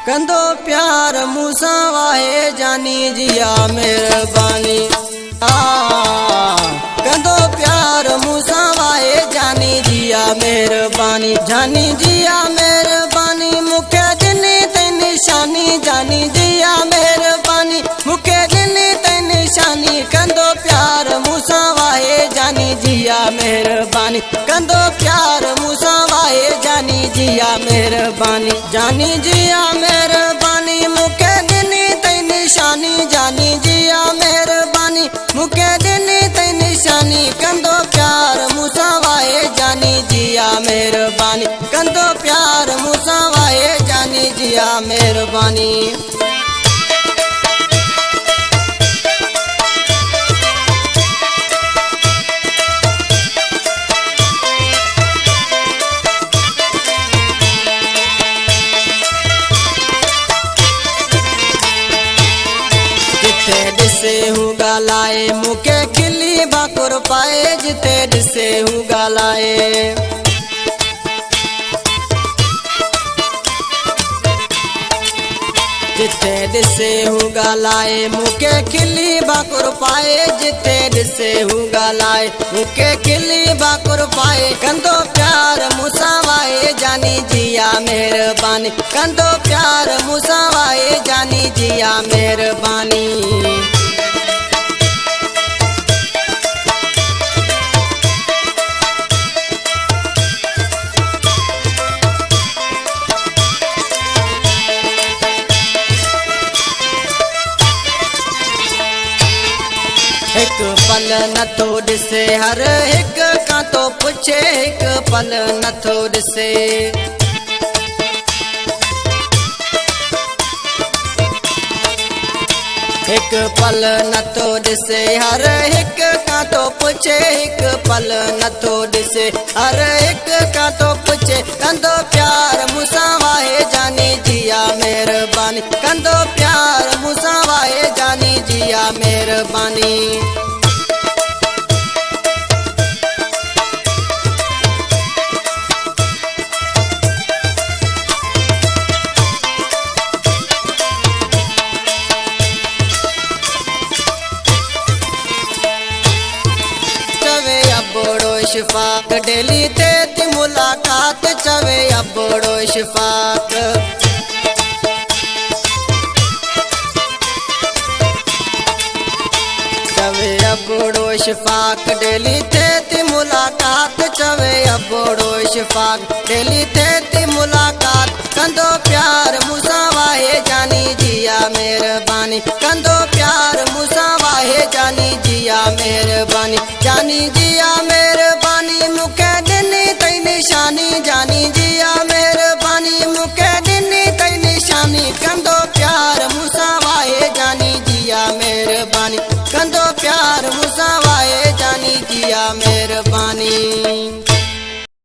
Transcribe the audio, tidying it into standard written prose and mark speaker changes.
Speaker 1: कंदो प्यार मूसा वाहे जानी जिया मेहरबानी कंदो प्यार मूसा वाहे जानी जिया मेहरबानी जानी जिया मेहरबानी मुखे दिनी ते निशानी जानी जिया मेहरबानी मुखे दिनी ते निशानी कंदो प्यार मूसा वाहे जानी जिया मेहरबानी कंदो प्यार मूसा वाहे जानी जिया मेहरबानी जानी जिया मेहरबानी मुखे दिनी ते निशानी जानी जिया मेहरबानी मुखे दिनी ते निशानी कंदो प्यार मूसा वाहे जानी जिया मेहरबानी कंदो प्यार मूसा वाहे जानी जिया मेहरबानी जिथे हूँ गालाए मुके खिली बाकुर पाए जिथे दिसे हूँ गालाए जिथे दिसे हूँ गालाए मुके खिली बाकुर पाए जिथे दिसे हूँ गालाए मुके खिली बाकुर पाए कंदो प्यार मूसा वाहे जानी जिया मेहरबानी कंदो प्यार मूसा वाहे जानी जिया मेहरबानी एक पल नथो दिसे हर एक का तो पुछे एक पल नथो दिसे एक पल नथो दिसे हर एक का तो पुछे एक पल नथो दिसे हर एक का तो पुछे कंदो प्यार मूसा वाहे जानी जिया मेहरबानी कंदो प्यार मूसा वाहे जानी जिया मेहरबानी इशफाक डेली ते मुलाकात चवे अबड़ो इशफाक चवे अबड़ो इशफाक डेली ते मुलाकात चवे अबड़ो इशफाक डेली ते मुलाकात कंदो प्यार मूसा वाहे जानी जिया मेहरबानी कंदो प्यार मूसा वाहे जानी जिया मेहरबानी जानी जिया मेहरबानी मुखे दिनी ते निशानी जानी जिया मेहरबानी मुखे दिनी ते निशानी कंदो प्यार मूसा वाहे जानी जिया मेहरबानी कंदो प्यार मूसा वाहे जानी जिया मेहरबानी।